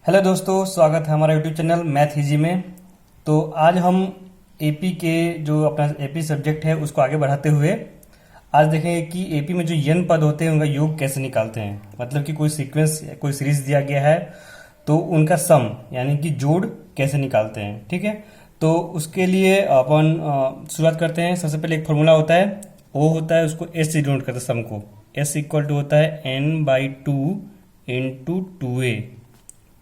Hello दोस्तों, स्वागत है हमारा यूट्यूब चैनल मैथ इजी में। तो आज हम एपी के जो अपना एपी सब्जेक्ट है उसको आगे बढ़ाते हुए आज देखेंगे कि एपी में जो यन पद होते हैं उनका योग कैसे निकालते हैं। मतलब कि कोई सीक्वेंस कोई सीरीज दिया गया है तो उनका सम यानी कि जोड़ कैसे निकालते हैं। ठीक है, तो उसके लिए अपन शुरुआत करते हैं। सबसे पहले एक फॉर्मूला होता है, ओ होता है, उसको एस से डिनोट करते हैं सम को। एस इक्वल टू होता है n/2 into 2a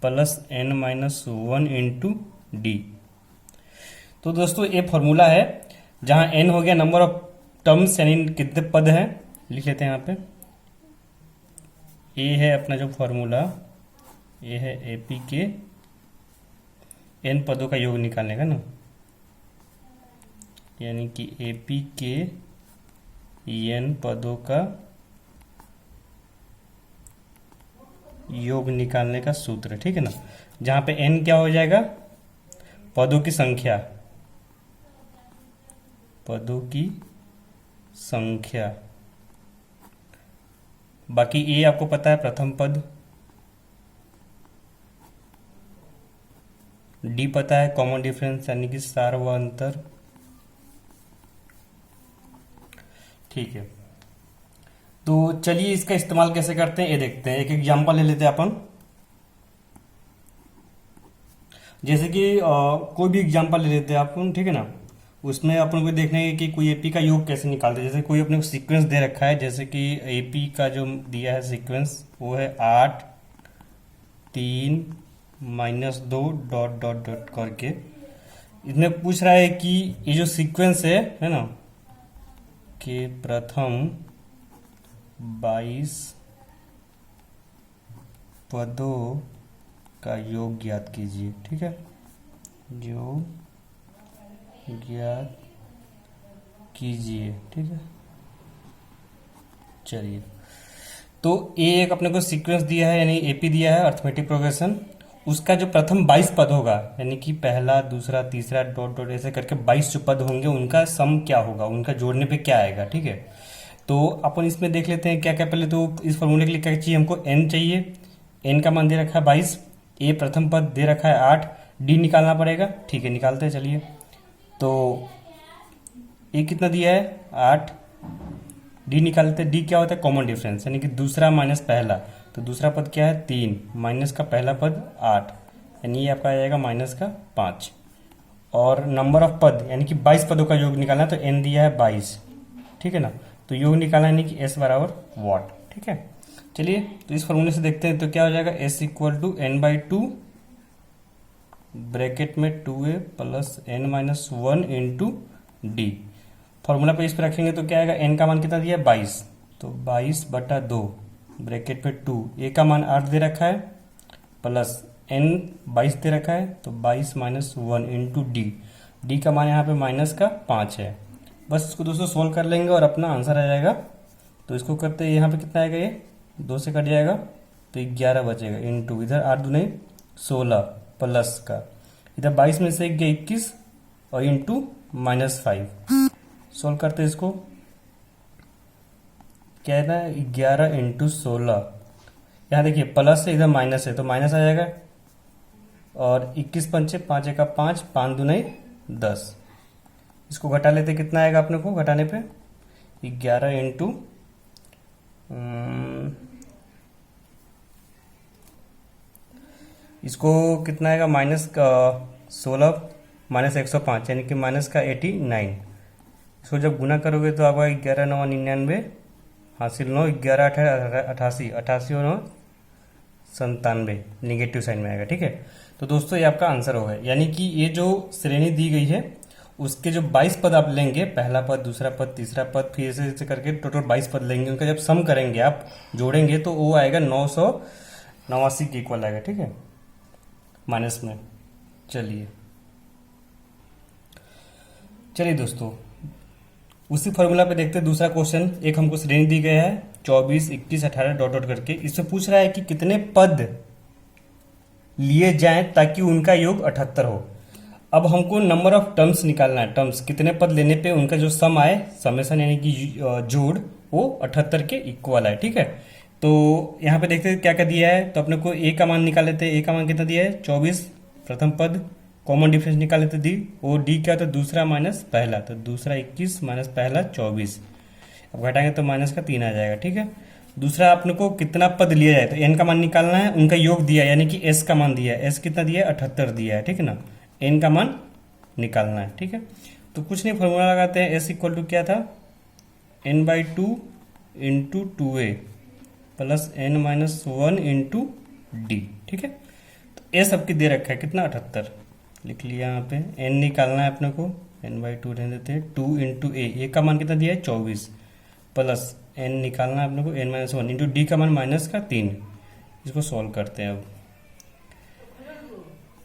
plus n-1 into D. तो दोस्तों ये फॉर्मूला है जहां n हो गया नंबर ऑफ टर्म्स यानी कितने पद हैं, लिख लेते हैं यहाँ पे। ए है अपना जो फॉर्मूला, ये है एपी के n पदों का योग निकालने का ना, यानी कि एपी के n पदों का योग निकालने का सूत्र। ठीक है ना, जहां पे n क्या हो जाएगा, पदों की संख्या, पदों की संख्या। बाकी ए आपको पता है प्रथम पद, डी पता है कॉमन डिफरेंस यानी कि सार व अंतर। ठीक है, तो चलिए इसका इस्तेमाल कैसे करते हैं ये देखते हैं। एक एग्जांपल ले लेते हैं अपन। जैसे कि कोई भी एग्जांपल ले लेते हैं अपन, ठीक है ना। उसमें अपन को देखना है कि कोई एपी का योग कैसे निकालते हैं। जैसे कोई अपने को सीक्वेंस दे रखा है, जैसे कि एपी का जो दिया है सीक्वेंस वो है 8 3 -2 डॉट डॉट डॉट करके। इसमें पूछ रहा है कि ये जो सीक्वेंस है ना, कि प्रथम 22 पदों का योग ज्ञात कीजिए। ठीक है, योग ज्ञात कीजिए। ठीक है, चलिए। तो ए एक अपने को सीक्वेंस दिया है यानी एपी दिया है, अर्थमेटिक प्रोग्रेशन। उसका जो प्रथम 22 पद होगा यानी कि पहला दूसरा तीसरा डॉट डॉट ऐसे करके 22 जो पद होंगे उनका सम क्या होगा, उनका जोड़ने पे क्या आएगा। ठीक है, तो अपन इसमें देख लेते हैं क्या क्या। पहले तो इस फॉर्मूले के लिए क्या चाहिए, हमको n चाहिए। n का मान दे रखा है 22, a प्रथम पद दे रखा है 8, d निकालना पड़ेगा। ठीक है, निकालते हैं चलिए। तो a कितना दिया है 8, d निकालते हैं। d क्या होता है, कॉमन डिफरेंस यानी कि दूसरा माइनस पहला। तो दूसरा पद क्या है 3 माइनस का पहला पद 8, यानी ये आपका आ जाएगा माइनस का 5। और नंबर ऑफ पद यानी कि 22 पदों का योग निकालना, तो n दिया है 22। ठीक है ना, तो योग निकालना यानी कि s बराबर वॉट। ठीक है, चलिए तो इस फॉर्मूले से देखते हैं। तो क्या हो जाएगा, s equal to n/2 bracket में 2a plus n-1 into D. Formula पे इस पर रखेंगे तो क्या आएगा, n का मान कितना दिया है 22, तो 22/2 ब्रैकेट में 2, a का मान 8 दे रखा है प्लस n 22 दे रखा है, तो 22-1 इंटू डी का मान यहाँ पे माइनस का 5 है। बस इसको दोस्तों सोल्व कर लेंगे और अपना आंसर आ जाएगा। तो इसको करते हैं, यहाँ पे कितना आएगा, ये 2 से कट जाएगा तो 11 बचेगा इंटू इधर 8 दूने 16 प्लस का इधर 22 में से गया 21 और इंटू -5। सोल्व करते हैं इसको, क्या है ना 11 इंटू 16। यहाँ देखिए प्लस है, इधर माइनस है तो माइनस आ जाएगा। और 21 पंचे 5 का 5, 5 दूने 10। इसको घटा लेते कितना आएगा अपने को, घटाने पे 11 इंटू इसको कितना आएगा माइनस का 16 माइनस 105 यानी कि माइनस का 89। इसको जब गुना करोगे तो आपका 11×9 = 99 हासिल 9 11 88 88 और 9 97 निगेटिव साइन में आएगा। ठीक है, तो दोस्तों ये आपका आंसर होगा। यानी कि ये जो श्रेणी दी गई है उसके जो 22 पद आप लेंगे, पहला पद दूसरा पद तीसरा पद फिर ऐसे करके टोटल 22 पद लेंगे, उनका जब सम करेंगे आप जोड़ेंगे तो वो आएगा 989 के इक्वल आएगा। ठीक है, माइनस में। चलिए दोस्तों उसी फॉर्मूला पे देखते हैं दूसरा क्वेश्चन। एक हमको श्रेणी दी गई है 24 21 18 डॉट डॉट करके। इससे पूछ रहा है कि कितने पद लिए जाएं ताकि उनका योग 78 हो। अब हमको नंबर ऑफ टर्म्स निकालना है। टर्म्स कितने पद लेने पे उनका जो सम आए, समेशन यानी कि जोड़, वो 78 के इक्वल है। ठीक है, तो यहाँ पे देखते हैं क्या क्या दिया है। तो अपने को ए का मान निकाल लेते हैं। ए का मान कितना दिया है 24, प्रथम पद कॉमन डिफरेंस निकाल लेते डी। वो डी क्या होता है दूसरा माइनस पहला, तो दूसरा 21 माइनस पहला 24। अब घटाएंगे तो माइनस का 3 आ जाएगा। ठीक है, दूसरा अपने को कितना पद लिया जाए तो एन का मान निकालना है, उनका योग दिया है, यानी कि एस का मान दिया है। एस कितना दिया है 78 दिया है। ठीक है ना, एन का मान निकालना है। ठीक है, तो कुछ नहीं, फॉर्मूला लगाते हैं। एस इक्वल टू क्या था n/2 into 2a plus n-1 into D. ठीक है, तो एस सबकी दे रखा है कितना 78 लिख लिया। यहाँ पे n निकालना है अपने को, n/2 रहने देते हैं। 2 इंटू ए का मान कितना दिया है 24 प्लस n निकालना है अपने को n-1 इंटू डी का मान माइनस का 3। इसको सॉल्व करते हैं अब।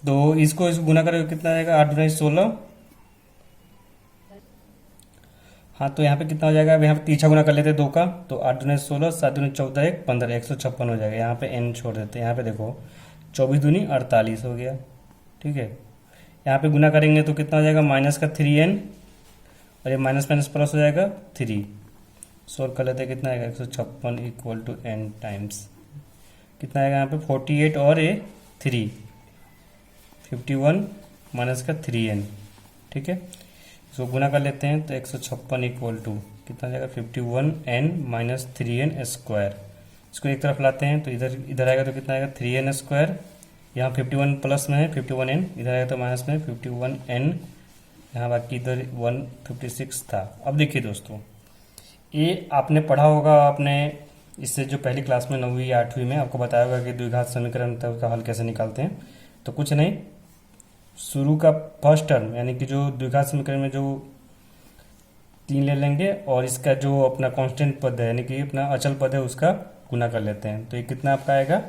तो इसको गुना करोगे कितना आएगा 8 गुना 16। हाँ, तो यहाँ पे कितना हो जाएगा, अब यहाँ पे तीसरा गुना कर लेते हैं 2 का, तो 8 दूनी 16, 7 दूनी 14, 1 15, 156 हो जाएगा। यहाँ पे n छोड़ देते हैं। यहाँ पे देखो 24 दूनी 48 हो गया। ठीक है, यहाँ पे गुना करेंगे तो कितना हो जाएगा माइनस का 3n, और ये माइनस माइनस प्लस हो जाएगा 3। सोल्व कर लेते हैं, कितना आएगा 156 इक्वल टू n टाइम्स कितना आएगा यहाँ पे 48 और ये 3 51 माइनस का 3n। ठीक है, इसको गुना कर लेते हैं तो 156 इक्वल टू कितना जाएगा 51n माइनस 3n स्क्वायर। इसको एक तरफ लाते हैं तो इधर इधर आएगा तो कितना आएगा 3n स्क्वायर। यहाँ 51 प्लस में है 51n, इधर आएगा तो माइनस में 51n, यहाँ बाकी इधर 156 था। अब देखिए दोस्तों, ये आपने पढ़ा होगा, आपने इससे जो पहली क्लास में 9वीं या 8वीं में आपको बताया होगा कि द्विघात समीकरण का हल कैसे निकालते हैं। तो कुछ नहीं, शुरू का फर्स्ट टर्म यानी कि जो द्विघात समीकरण में जो 3 ले लेंगे और इसका जो अपना कांस्टेंट पद है यानी कि अपना अचल पद है उसका गुना कर लेते हैं। तो ये कितना आपका आएगा,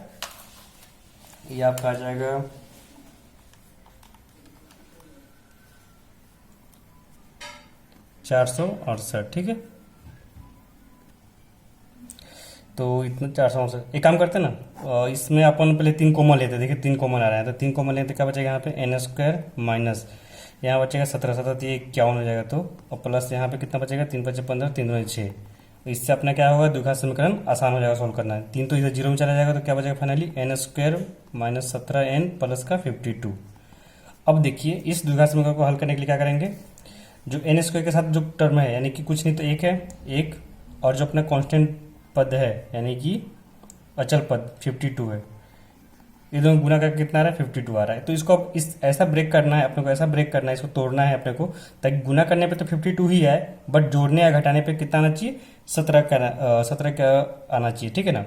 ये आपका आ जाएगा 468। ठीक है, तो इतना 468। एक काम करते हैं ना, इसमें अपन पहले 3 कॉमन लेते हैं। देखिए 3 कॉमन आ रहा है, तो 3 कॉमन लेते क्या बचेगा यहाँ पे n स्क्वायर माइनस यहाँ बचेगा 17, 17 ये 51 हो जाएगा। तो और प्लस यहाँ पे कितना बचेगा 3 5 15, 3 2 6। इससे अपना क्या होगा द्विघात समीकरण आसान हो जाएगा सोल्व करना है। 3 तो इधर 0 में चला जाएगा तो क्या बचेगा finally n square minus 17n plus का 52। अब देखिए इस द्विघात समीकरण को हल करने के लिए क्या करेंगे, जो n स्क्वायर के साथ जो टर्म है यानी कि कुछ नहीं तो 1 है 1, और जो अपना कॉन्स्टेंट पद है यानी कि अचल पद 52 है, ये दोनों गुना करके कितना आ रहा है 52 आ रहा है। तो इसको अब इस ऐसा ब्रेक करना है अपने को, ऐसा ब्रेक करना है, इसको तोड़ना है अपने को, ताकि गुना करने पे तो 52 ही आए बट जोड़ने या घटाने पे कितना आना चाहिए 17 का आना चाहिए। ठीक है ना,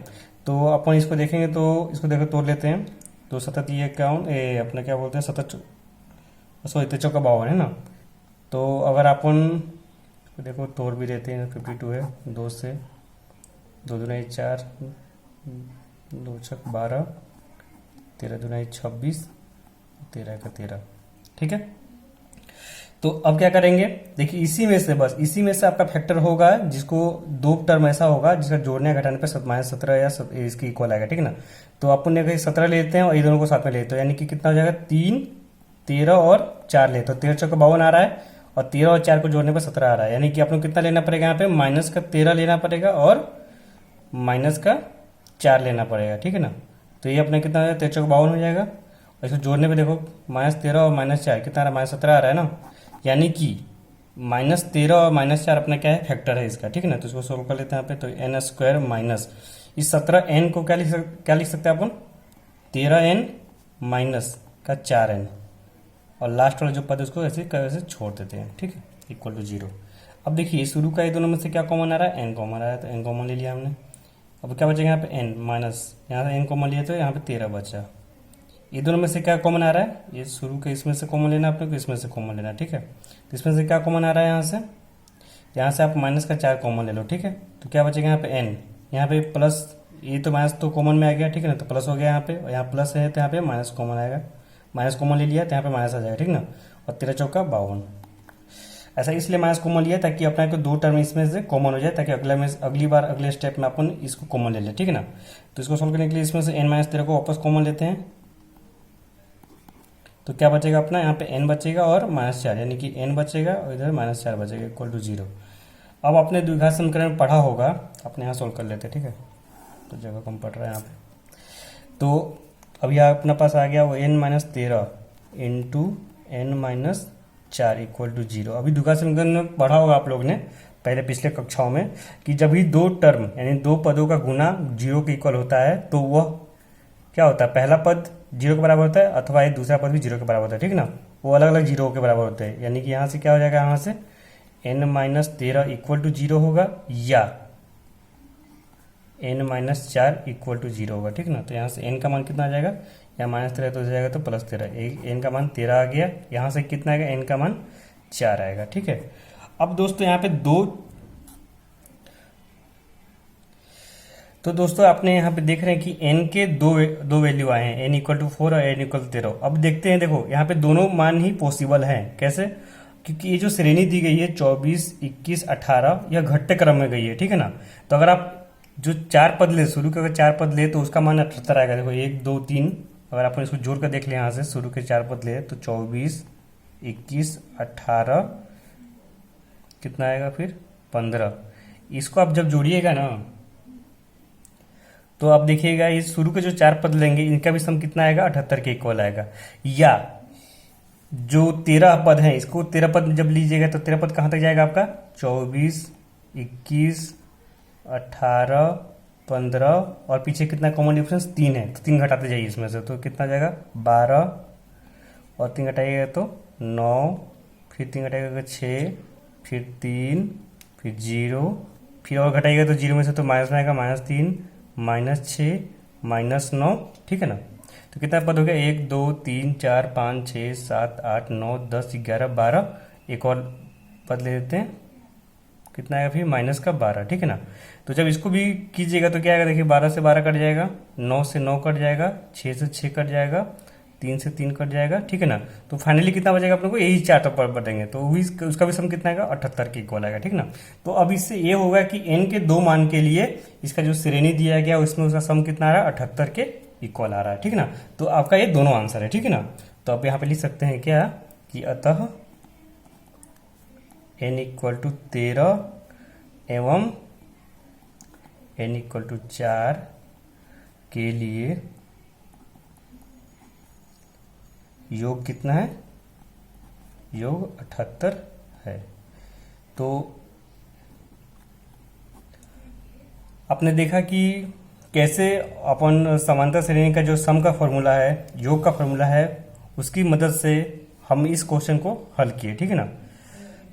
तो अपन इसको देखेंगे तो इसको देखो तोड़ लेते हैं। तो 7 ये अपना क्या बोलते हैं 7 सॉरी 3 चौका 52 है ना। तो अगर अपन देखो तोड़ भी देते हैं 52 है 2 से, 2 दूनी 4, 2 छक 12, 13 दूनी 26, 13 का 13। ठीक है, तो अब क्या करेंगे, देखिए इसी में से बस इसी में से आपका फैक्टर होगा जिसको 2 टर्म ऐसा होगा जिसका जोड़ने या घटाने पर -17 या इसकी इक्वल आएगा। ठीक है ना, तो अपन ने 17 लेते हैं और ये दोनों को साथ में लेते हैं, यानी कि कितना हो जाएगा 3, 13 और 4 लेते हो, 13 चौका 52 आ रहा है और 13 और 4 को जोड़ने पर 17 आ रहा है। यानी कि आपको कितना लेना पड़ेगा यहाँ पे -13 लेना पड़ेगा और -4 लेना पड़ेगा। ठीक है ना, तो ये अपना कितना हो जाएगा 13 चौका 52 हो जाएगा, और इसको जोड़ने पे देखो -13 और -4 कितना आ रहा है -17 आ रहा है ना, यानी कि -13 और -4 अपना क्या है फैक्टर है इसका। ठीक है ना, तो इसको सोल्व कर लेते हैं यहाँ पे। तो n स्क्वायर माइनस इस 17n को क्या लिख सकते हैं अपन 13n माइनस का 4n, और लास्ट वाला जो पद है उसको ऐसे छोड़ देते हैं। ठीक है, इक्वल टू 0। अब देखिए शुरू का ये दोनों में से क्या कॉमन आ रहा है n कॉमन आ रहा है, तो n कॉमन ले लिया हमने। अब क्या बचेगा यहाँ पे n माइनस यहाँ से n कॉमन लिया तो यहाँ पे 13 बचा। ये दोनों में से क्या कॉमन आ रहा है, ये शुरू के इसमें से कॉमन लेना अपने को, इसमें से कॉमन लेना। ठीक है, तो इसमें से क्या कॉमन आ रहा है यहाँ से आप माइनस का 4 कॉमन ले लो। ठीक है, तो क्या बचेगा यहाँ पे n, यहाँ पे प्लस, ये तो माइनस तो कॉमन में आ गया। ठीक है ना, तो प्लस हो गया यहाँ पे, और यहाँ प्लस है तो यहाँ पे माइनस कॉमन आएगा, माइनस कॉमन ले लिया तो यहाँ पे माइनस आ जाएगा। ठीक ना, और 13 चौका 52 ऐसा इसलिए माइनस कॉमन लिया ताकि अपना को 2 टर्म इसमें से कॉमन हो जाए, ताकि अगली बार अगले स्टेप में अपन इसको कॉमन ले लें। ठीक है ना, तो इसको सोल्व करने के लिए इसमें से n-13 को वापस कॉमन लेते हैं, तो क्या बचेगा अपना यहाँ पे n बचेगा और -4, यानी कि n बचेगा और इधर -4 बचेगा इक्वल टू 0। अब आपने द्विघात समीकरण पढ़ा होगा, अपने यहाँ सोल्व कर लेते हैं। ठीक है, तो जगह कम पड़ रहा है यहाँ पे। तो अब यहाँ अपने पास आ गया वो n-13 into n-4 equal to 0। अभी दुर्गा समीकरण में पढ़ा होगा आप लोग ने पहले पिछले कक्षाओं में कि जब भी दो टर्म यानी दो पदों का गुना 0 के इक्वल होता है तो वह क्या होता है, पहला पद 0 के बराबर होता है अथवा ये दूसरा पद भी 0 के बराबर होता है, ठीक ना। वो अलग अलग 0 के बराबर होते हैं, यानी कि यहाँ से क्या हो जाएगा, यहाँ से n-13 इक्वल टू 0 होगा या n-4 इक्वल टू 0 होगा, ठीक ना। तो यहाँ से n का मान कितना आ जाएगा, या -13 तो हो जाएगा तो +13, n का मान 13 आ गया, यहाँ से कितना आएगा, n का मान 4 आएगा, ठीक है। अब दोस्तों यहाँ पे तो दोस्तों आपने यहाँ पे देख रहे हैं कि n के दो वैल्यू आए हैं, n इक्वल टू 4 और n इक्वल टू 13। अब देखते हैं, देखो यहाँ पे दोनों मान ही पॉसिबल हैं, कैसे, क्योंकि ये जो श्रेणी दी गई है 24, 21, 18 यह घटते क्रम में गई है, ठीक है ना। तो अगर आप जो 4 पद ले, शुरू के अगर 4 पद ले तो उसका मान 78 आएगा। देखो 1, 2, 3, अगर आपने इसको जोड़ कर देख लिया यहाँ से शुरू के 4 पद ले तो 24, 21, 18 कितना आएगा फिर 15। इसको आप जब जोड़िएगा ना तो आप देखिएगा ये शुरू के जो 4 पद लेंगे इनका भी सम कितना आएगा, 78 के इक्वल आएगा। या जो 13 पद हैं इसको 13 पद जब लीजिएगा तो 13 पद कहाँ तक जाएगा आपका, 24, 21, 18, 15 और पीछे कितना कॉमन डिफरेंस 3 है, तो 3 घटाते जाइए इसमें से, तो कितना जाएगा 12 और 3 घटाइएगा तो 9, फिर 3 घटाइएगा 6, फिर 3, फिर 0, फिर और घटाइएगा तो 0 में से तो माइनस में आएगा -3, -6, -9, ठीक है ना। तो कितना पद हो गया, 1, 2, 3, 4, 5, 6, 7, 8, 9, 10, 11, 12, एक और पद ले लेते हैं, कितना आएगा फिर -12, ठीक है ना। तो जब इसको भी कीजिएगा तो क्या आएगा, देखिए 12 से 12 कट जाएगा, 9 से 9 कट जाएगा, 6 से 6 कट जाएगा, 3 से 3 कट जाएगा, ठीक है ना। तो फाइनली कितना बचेगा अपने को, यही 4 तो बचेंगे, तो उसका भी सम कितना आएगा, 78 के इक्वल आएगा, ठीक ना। तो अब इससे ये होगा कि n के 2 मान के लिए इसका जो श्रेणी दिया गया उसमें उसका सम कितना आ रहा है, 78 के इक्वल आ रहा है, ठीक ना। तो आपका ये दोनों आंसर है, ठीक है ना। तो आप यहाँ पे लिख सकते हैं क्या कि अतः n इक्वल टू 13 एवं n इक्वल टू 4 के लिए योग कितना है, योग 78 है। तो आपने देखा कि कैसे अपन समांतर श्रेणी का जो सम का फॉर्मूला है, योग का फॉर्मूला है, उसकी मदद से हम इस क्वेश्चन को हल किए, ठीक है ना।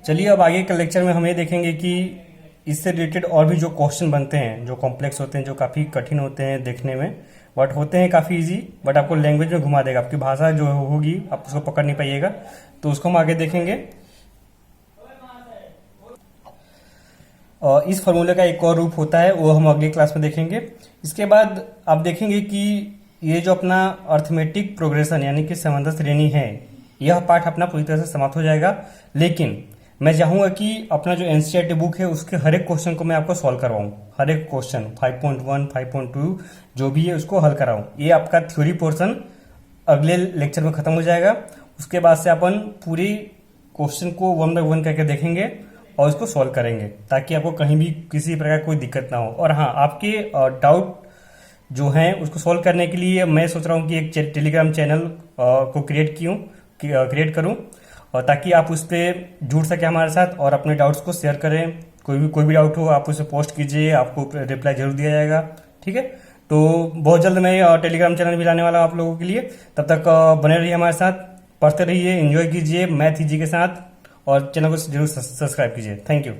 चलिए अब आगे के लेक्चर में हम ये देखेंगे कि इससे रिलेटेड और भी जो क्वेश्चन बनते हैं, जो कॉम्प्लेक्स होते हैं, जो काफ़ी कठिन होते हैं देखने में, बट होते हैं काफ़ी इजी, बट आपको लैंग्वेज में घुमा देगा, आपकी भाषा जो होगी आप उसको पकड़ नहीं पाइएगा, तो उसको हम आगे देखेंगे। और इस फॉर्मूले का एक और रूप होता है, वो हम अगली क्लास में देखेंगे। इसके बाद आप देखेंगे कि ये जो अपना अर्थमेटिक प्रोग्रेशन यानी कि समांतर श्रेणी है, यह पार्ट अपना पूरी तरह से समाप्त हो जाएगा। लेकिन मैं चाहूंगा कि अपना जो एनसीईआरटी बुक है उसके हर एक क्वेश्चन को मैं आपको सॉल्व करवाऊं, हर एक क्वेश्चन 5.1, 5.2 जो भी है उसको हल कराऊं। ये आपका थ्योरी पोर्शन अगले लेक्चर में खत्म हो जाएगा। उसके बाद से अपन पूरी क्वेश्चन को 1 बाय 1 करके देखेंगे और इसको सॉल्व करेंगे, ताकि आपको कहीं भी किसी प्रकार कोई दिक्कत ना हो। और हाँ, आपके डाउट जो हैं उसको सॉल्व करने के लिए मैं सोच रहा हूँ कि एक टेलीग्राम चैनल को क्रिएट करूँ, और ताकि आप उस पर जुड़ सके हमारे साथ और अपने डाउट्स को शेयर करें। कोई भी डाउट हो आप उसे पोस्ट कीजिए, आपको रिप्लाई जरूर दिया जाएगा, ठीक है। तो बहुत जल्द मैं टेलीग्राम चैनल भी लाने वाला हूँ आप लोगों के लिए। तब तक बने रहिए हमारे साथ, पढ़ते रहिए, एंजॉय कीजिए मैथ इजी के साथ, और चैनल को जरूर सब्सक्राइब कीजिए। Thank you.